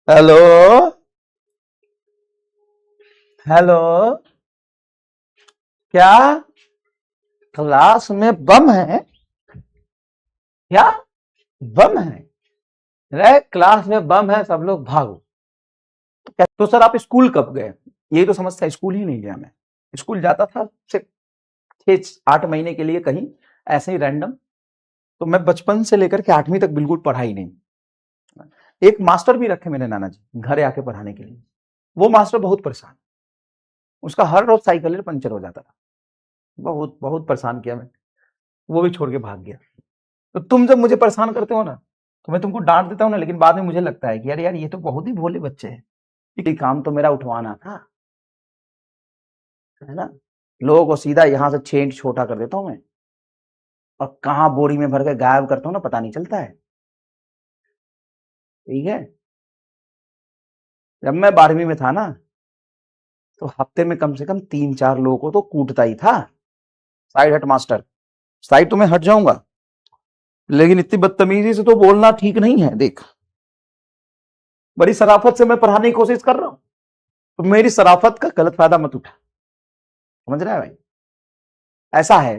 Hello. Hello. क्या class में बम है? क्या बम है? रे क्लास में बम है, सब लोग भागो। तो सर आप स्कूल कब गए? यही तो समस्या, स्कूल ही नहीं गया मैं। स्कूल जाता था सिर्फ 6-8 महीने के लिए कहीं, ऐसे ही रैंडम। तो मैं बचपन से लेकर के 8वीं तक बिल्कुल पढ़ा ही नहीं। एक मास्टर भी रखे मेरे नाना जी घरे आके पढ़ाने के लिए। वो मास्टर बहुत परेशान, उसका हर रोज साइकिल पंचर हो जाता था। बहुत बहुत परेशान किया मैं, वो भी छोड़ के भाग गया। तो तुम जब मुझे परेशान करते हो ना, तो मैं तुमको डांट देता हूँ ना, लेकिन बाद में मुझे लगता है कि यार यार ये तो बहुत ही भोले बच्चे हैं। ये काम तो मेरा उठवाना था, है ना। लोगों को सीधा यहाँ से छेंट छोटा कर देता हूँ मैं, और कहाँ बोरी में भर के गायब करता हूँ ना, पता नहीं चलता है। ठीक है। जब मैं 12वीं में था ना, तो हफ्ते में कम से कम 3-4 लोगों को तो कूटता ही था। साइड हट मास्टर, साइड तो मैं हट जाऊंगा, लेकिन इतनी बदतमीजी से तो बोलना ठीक नहीं है। देख, बड़ी शराफत से मैं पढ़ाने की कोशिश कर रहा हूं, तो मेरी शराफत का गलत फायदा मत उठा। समझ रहा है भाई? ऐसा है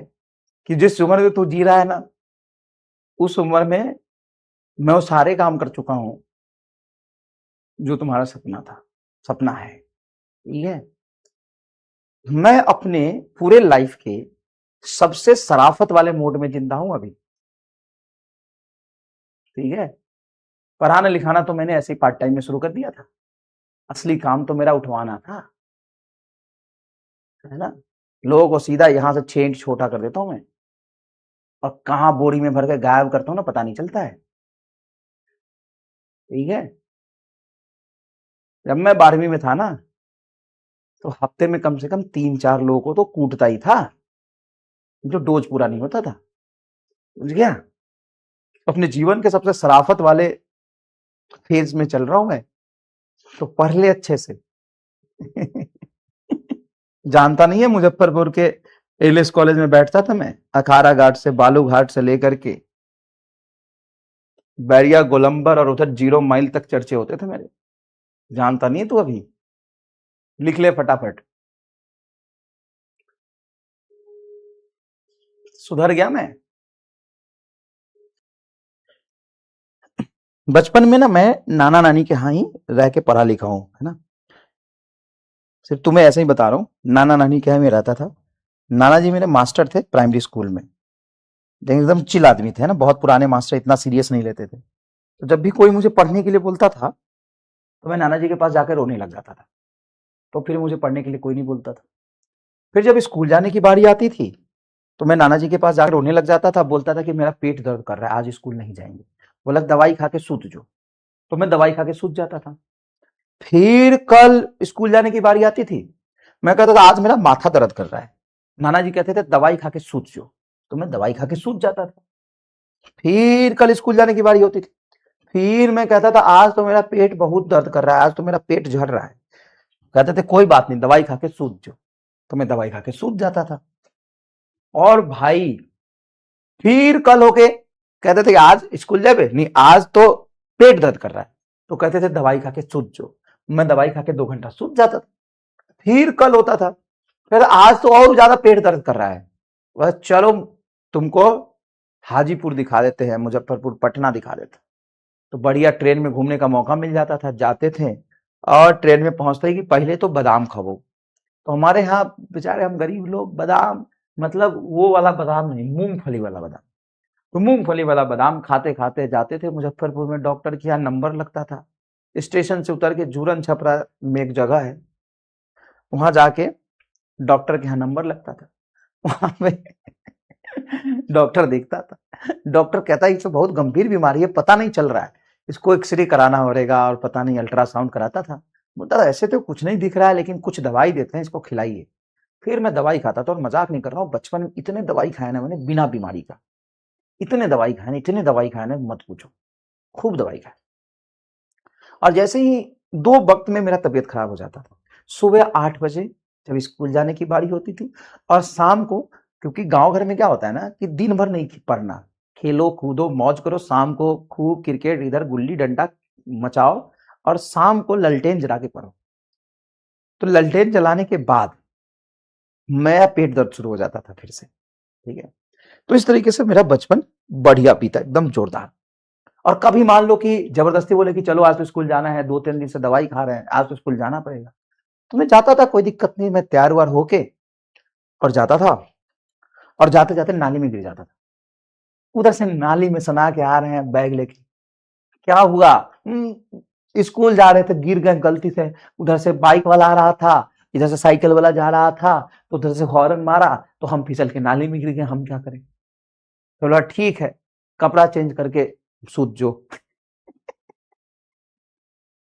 कि जिस उम्र में तू जी रहा है ना, उस उम्र में मैं वो सारे काम कर चुका हूं जो तुम्हारा सपना था, सपना है। ठीक है। मैं अपने पूरे लाइफ के सबसे शराफत वाले मोड में जिंदा हूं अभी। ठीक है। पढ़ाना लिखाना तो मैंने ऐसे ही पार्ट टाइम में शुरू कर दिया था, असली काम तो मेरा उठवाना था, है ना। लोगों को सीधा यहां से छेंट छोटा कर देता हूं मैं, और कहाँ बोरी में भर के गायब करता हूं ना, पता नहीं चलता है। ठीक है। जब मैं 12वीं में था ना, तो हफ्ते में कम से कम 3-4 लोगों को तो कूटता ही था, जो डोज पूरा नहीं होता था। समझ गया? अपने जीवन के सबसे शराफत वाले फेज में चल रहा हूं मैं, तो पढ़ ले अच्छे से। जानता नहीं है, मुजफ्फरपुर के एलएस कॉलेज में बैठता था मैं, अखाड़ा घाट से बालू घाट से लेकर के बैरिया गोलंबर और उधर 0 माइल तक चर्चे होते थे मेरे। जानता नहीं है तू अभी? लिख ले फटाफट। सुधर गया मैं। बचपन में ना मैं नाना नानी के यहाँ ही रह के पढ़ा लिखा हूँ, है ना। सिर्फ तुम्हें ऐसे ही बता रहा हूँ, नाना नानी के यहाँ में रहता था। नाना जी मेरे मास्टर थे प्राइमरी स्कूल में, लेकिन एकदम चिल आदमी थे, है ना। बहुत पुराने मास्टर, इतना सीरियस नहीं लेते थे। तो जब भी कोई मुझे पढ़ने के लिए बोलता था, तो मैं नाना जी के पास जाकर रोने लग जाता था। तो फिर मुझे पढ़ने के लिए कोई नहीं बोलता था। फिर जब स्कूल जाने की बारी आती थी, तो मैं नाना जी के पास जाकर रोने लग जाता था, बोलता था कि मेरा पेट दर्द कर रहा है, आज स्कूल नहीं जाएंगे। बोला दवाई खा के सूत जो। तो मैं दवाई खा के सूत जाता था। फिर कल स्कूल जाने की बारी आती थी, मैं कहता था आज मेरा माथा दर्द कर रहा है। नाना जी कहते थे दवाई खा के सूत जो। तो मैं दवाई खा के सूत जाता था। फिर कल स्कूल जाने की बारी होती थी, फिर मैं कहता था आज तो मेरा पेट बहुत दर्द कर रहा है, आज तो मेरा पेट झड़ रहा है। कहते थे कोई बात नहीं, दवाई खा के सूत जो। तो मैं दवाई खा के सूत जाता था। और भाई फिर कल होके कहते थे कि आज स्कूल जाबे नहीं, आज तो पेट दर्द कर रहा है। तो कहते थे दवाई खा के सूत जो। मैं दवाई खा के 2 घंटा सूत जाता था। फिर कल होता था, फिर आज तो और ज्यादा पेट दर्द कर रहा है, बस चलो तुमको हाजीपुर दिखा देते हैं, मुजफ्फरपुर पटना दिखा देते हैं। तो बढ़िया ट्रेन में घूमने का मौका मिल जाता था, जाते थे। और ट्रेन में पहुंचते ही कि पहले तो बादाम खाओ। तो हमारे यहाँ बेचारे हम गरीब लोग बादाम, मतलब वो वाला बादाम नहीं, मूंगफली वाला बादाम। तो मूंगफली वाला बादाम खाते खाते जाते थे मुजफ्फरपुर में, डॉक्टर के यहाँ नंबर लगता था। स्टेशन से उतर के जूरन छपरा में एक जगह है, वहां जाके डॉक्टर के यहाँ नंबर लगता था। वहां पे डॉक्टर देखता था, डॉक्टर कहता है इसे बहुत गंभीर बीमारी है, पता नहीं चल रहा है, इसको एक्सरे कराना पड़ेगा, और पता नहीं अल्ट्रासाउंड कराता था। बोलता था ऐसे तो कुछ नहीं दिख रहा है, लेकिन कुछ दवाई देते हैं, इसको खिलाइए। फिर मैं दवाई खाता था, और मजाक नहीं कर रहा हूँ, बचपन में इतने दवाई खाए ना मैंने बिना बीमारी का, इतने दवाई खाए ना, इतने दवाई खाए ना मत पूछो, खूब दवाई खाए। और जैसे ही 2 वक्त में मेरा तबीयत खराब हो जाता था, सुबह 8 बजे जब स्कूल जाने की बारी होती थी, और शाम को, क्योंकि गांव घर में क्या होता है ना कि दिन भर नहीं पढ़ना, खेलो कूदो मौज करो, शाम को खूब क्रिकेट इधर गुल्ली डंडा मचाओ, और शाम को ललटेन जला के पढ़ो। तो ललटेन जलाने के बाद मेरा पेट दर्द शुरू हो जाता था फिर से, ठीक है। तो इस तरीके से मेरा बचपन बढ़िया बीता, एकदम जोरदार। और कभी मान लो कि जबरदस्ती बोले कि चलो आज तो स्कूल जाना है, 2-3 दिन से दवाई खा रहे हैं, आज तो स्कूल जाना पड़ेगा, तो मैं जाता था, कोई दिक्कत नहीं, मैं तैयार वार होके और जाता था। और जाते जाते नाली में गिर जाता था। उधर से नाली में सना के आ रहे हैं बैग लेके, क्या हुआ, स्कूल जा रहे थे, गिर गए गलती से। उधर से बाइक वाला आ रहा था, इधर से साइकिल वाला जा रहा था, तो उधर से हॉर्न मारा, तो हम फिसल के नाली में गिर गए, हम क्या करें। तो बोला ठीक है, कपड़ा चेंज करके सूत जो।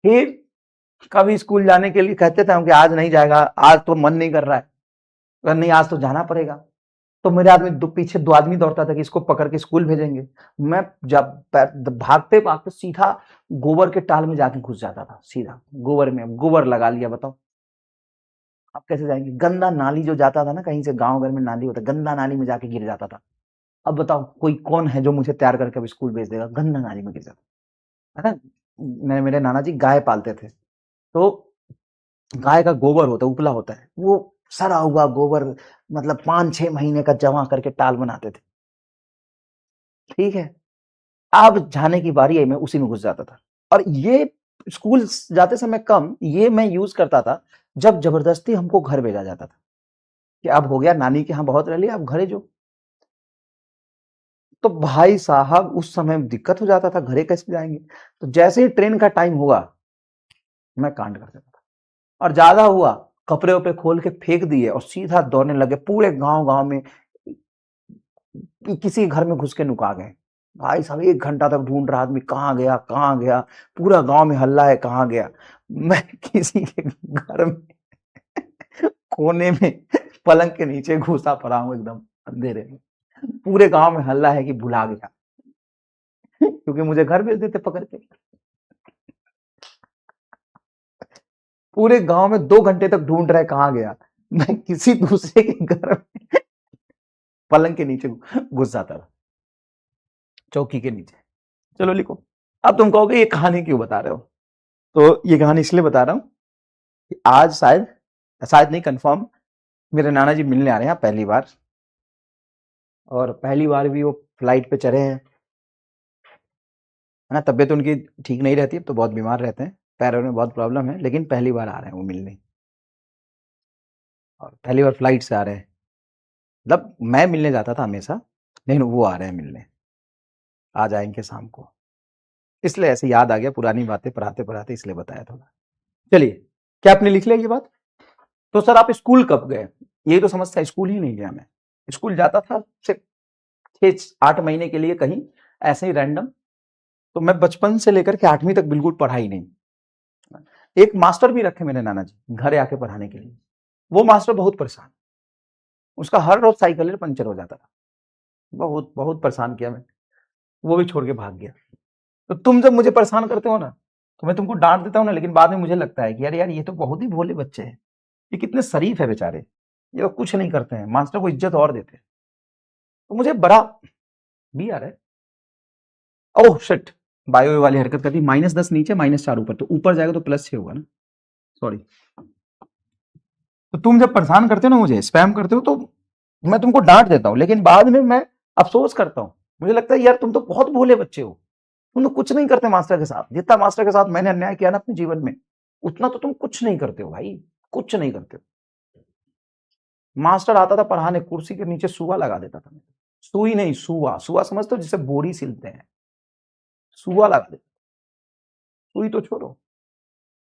फिर कभी स्कूल जाने के लिए कहते थे हम कि आज नहीं जाएगा, आज तो मन नहीं कर रहा है, नहीं आज तो जाना पड़ेगा। तो मेरे आदमी पीछे 2 आदमी दौड़ता था कि इसको पकड़ के स्कूल भेजेंगे। मैं जब भागते भागते सीधा गोबर के टाल में जाके घुस जाता था, सीधा गोबर में, गोबर लगा लिया। बताओ अब कैसे जाएंगे, गंदा नाली जो जाता था ना, कहीं से गांव घर में नाली होता, गंदा नाली में जाके गिर जाता था। अब बताओ कोई कौन है जो मुझे तैयार करके अब स्कूल भेज देगा, गंदा नाली में गिर जाता है ना। मेरे नाना जी गाय पालते थे, तो गाय का गोबर होता है, उपला होता है, वो सड़ा हुआ गोबर, मतलब 5-6 महीने का जमा करके टाल बनाते थे, ठीक है। अब जाने की बारी है, मैं उसी में घुस जाता था। और ये स्कूल जाते समय कम ये मैं यूज करता था जब जबरदस्ती हमको घर भेजा जाता था कि अब हो गया, नानी के यहाँ बहुत रह लिया, अब घरे जो। तो भाई साहब उस समय दिक्कत हो जाता था, घरे कैसे जाएंगे। तो जैसे ही ट्रेन का टाइम हुआ, मैं कांड कर देता था। और ज्यादा हुआ, कपड़े उपड़े खोल के फेंक दिए और सीधा दौड़ने लगे, पूरे गांव गांव में किसी घर में घुस के नुका गए। भाई साहब 1 घंटा तक ढूंढ रहा आदमी, कहाँ गया कहाँ गया, पूरा गांव में हल्ला है कहाँ गया। मैं किसी के घर में कोने में पलंग के नीचे घुसा पड़ा हूं एकदम अंधेरे में, पूरे गांव में हल्ला है कि भुला गया, क्योंकि मुझे घर भेज देते पकड़ के। पूरे गांव में 2 घंटे तक ढूंढ रहे कहाँ गया, मैं किसी दूसरे के घर में पलंग के नीचे घुस जाता था, चौकी के नीचे। चलो लिखो। अब तुम कहोगे ये कहानी क्यों बता रहे हो, तो ये कहानी इसलिए बता रहा हूं कि आज शायद शायद नहीं, कंफर्म मेरे नाना जी मिलने आ रहे हैं पहली बार, और पहली बार भी वो फ्लाइट पे चढ़े हैं, है ना। तबियत उनकी ठीक नहीं रहती, अब तो बहुत बीमार रहते हैं, पैरों में बहुत प्रॉब्लम है, लेकिन पहली बार आ रहे हैं वो मिलने, और पहली बार फ्लाइट से आ रहे हैं। मतलब मैं मिलने जाता था हमेशा, लेकिन वो आ रहे हैं मिलने, आ जाएंगे शाम को, इसलिए ऐसे याद आ गया पुरानी बातें पढ़ाते पढ़ाते, इसलिए बताया थोड़ा। चलिए, क्या आपने लिख लिया ये बात। तो सर आप स्कूल कब गए, ये तो समझता, स्कूल ही नहीं गया मैं। स्कूल जाता था सिर्फ 6-8 महीने के लिए कहीं, ऐसे ही रैंडम। तो मैं बचपन से लेकर के 8वीं तक बिल्कुल पढ़ाई नहीं। एक मास्टर भी रखे मेरे नाना जी घर आके पढ़ाने के लिए, वो मास्टर बहुत परेशान, उसका हर रोज साइकिल पंचर हो जाता था, बहुत बहुत परेशान किया मैं, वो भी छोड़ के भाग गया। तो तुम जब मुझे परेशान करते हो ना, तो मैं तुमको डांट देता हूँ ना, लेकिन बाद में मुझे लगता है कि यार यार ये तो बहुत ही भोले बच्चे हैं, ये कितने शरीफ है बेचारे, ये तो कुछ नहीं करते हैं, मास्टर को इज्जत और देते हैं। तो मुझे बड़ा भी आ रहा है। ओह शिट, बायो वाली हरकत करती, -10 नीचे -4 ऊपर, तो ऊपर जाएगा तो +6 होगा ना, सॉरी। तो तुम जब परेशान करते हो ना, मुझे स्पैम करते हो, तो मैं तुमको डांट देता हूँ, लेकिन बाद में मैं अफसोस करता हूँ, मुझे लगता है यार तुम तो बहुत भोले बच्चे हो, तुम तो कुछ नहीं करते मास्टर के साथ, जितना मास्टर के साथ मैंने अन्याय किया ना अपने जीवन में, उतना तो तुम कुछ नहीं करते हो भाई, कुछ नहीं करते हो। मास्टर आता था पढ़ाने, कुर्सी के नीचे सुआ लगा देता था, सुई नहीं सुआ, सुआ समझते हो जिसे बोरी सिलते हैं, सुआ लगा देता, सुई तो छोड़ो,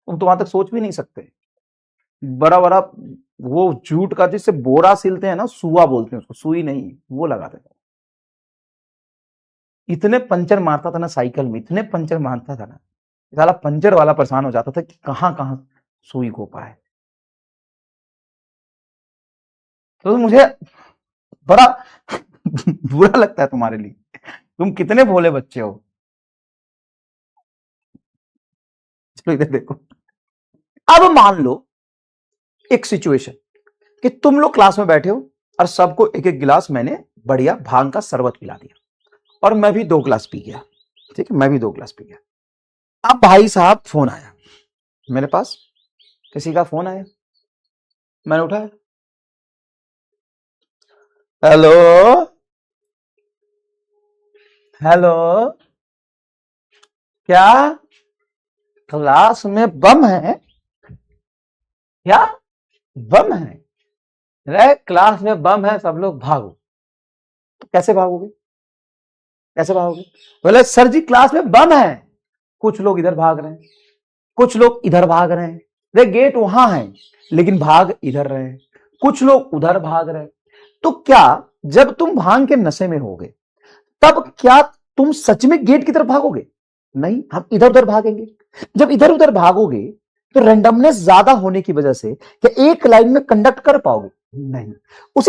तुम तो वहां तक सोच भी नहीं सकते। बड़ा बड़ा वो जूट का जिससे बोरा सिलते हैं ना, सुआ बोलते हैं उसको, सुई नहीं, वो लगा देता। इतने पंचर मारता था ना साइकिल में, इतने पंचर मारता था ना, साला पंचर वाला परेशान हो जाता था कि कहां कहां सुई को पाए। तो मुझे बड़ा बुरा लगता है तुम्हारे लिए, तुम कितने भोले बच्चे हो। चलो इधर देखो, अब मान लो एक सिचुएशन कि तुम लोग क्लास में बैठे हो और सबको एक एक गिलास मैंने बढ़िया भांग का शरबत पिला दिया, और मैं भी 2 गिलास पी गया, ठीक है, मैं भी 2 गिलास पी गया। अब भाई साहब फोन आया, मेरे पास किसी का फोन आया, मैंने उठाया। हेलो हेलो, क्या क्लास में बम है? क्या बम है? रे क्लास में बम है, सब लोग भागो। तो कैसे भागोगे? कैसे भागोगे? बोले सर जी क्लास में बम है। कुछ लोग इधर भाग रहे हैं, कुछ लोग इधर भाग रहे हैं। रे गेट वहां है लेकिन भाग इधर रहे हैं, कुछ लोग उधर भाग रहे हैं। तो क्या जब तुम भांग के नशे में होगे तब क्या तुम सच में गेट की तरफ भागोगे? नहीं, हम इधर उधर भागेंगे। जब इधर उधर भागोगे तो रेंडमनेस ज्यादा होने की वजह से क्या एक लाइन में कंडक्ट कर पाओगे? नहीं। उसी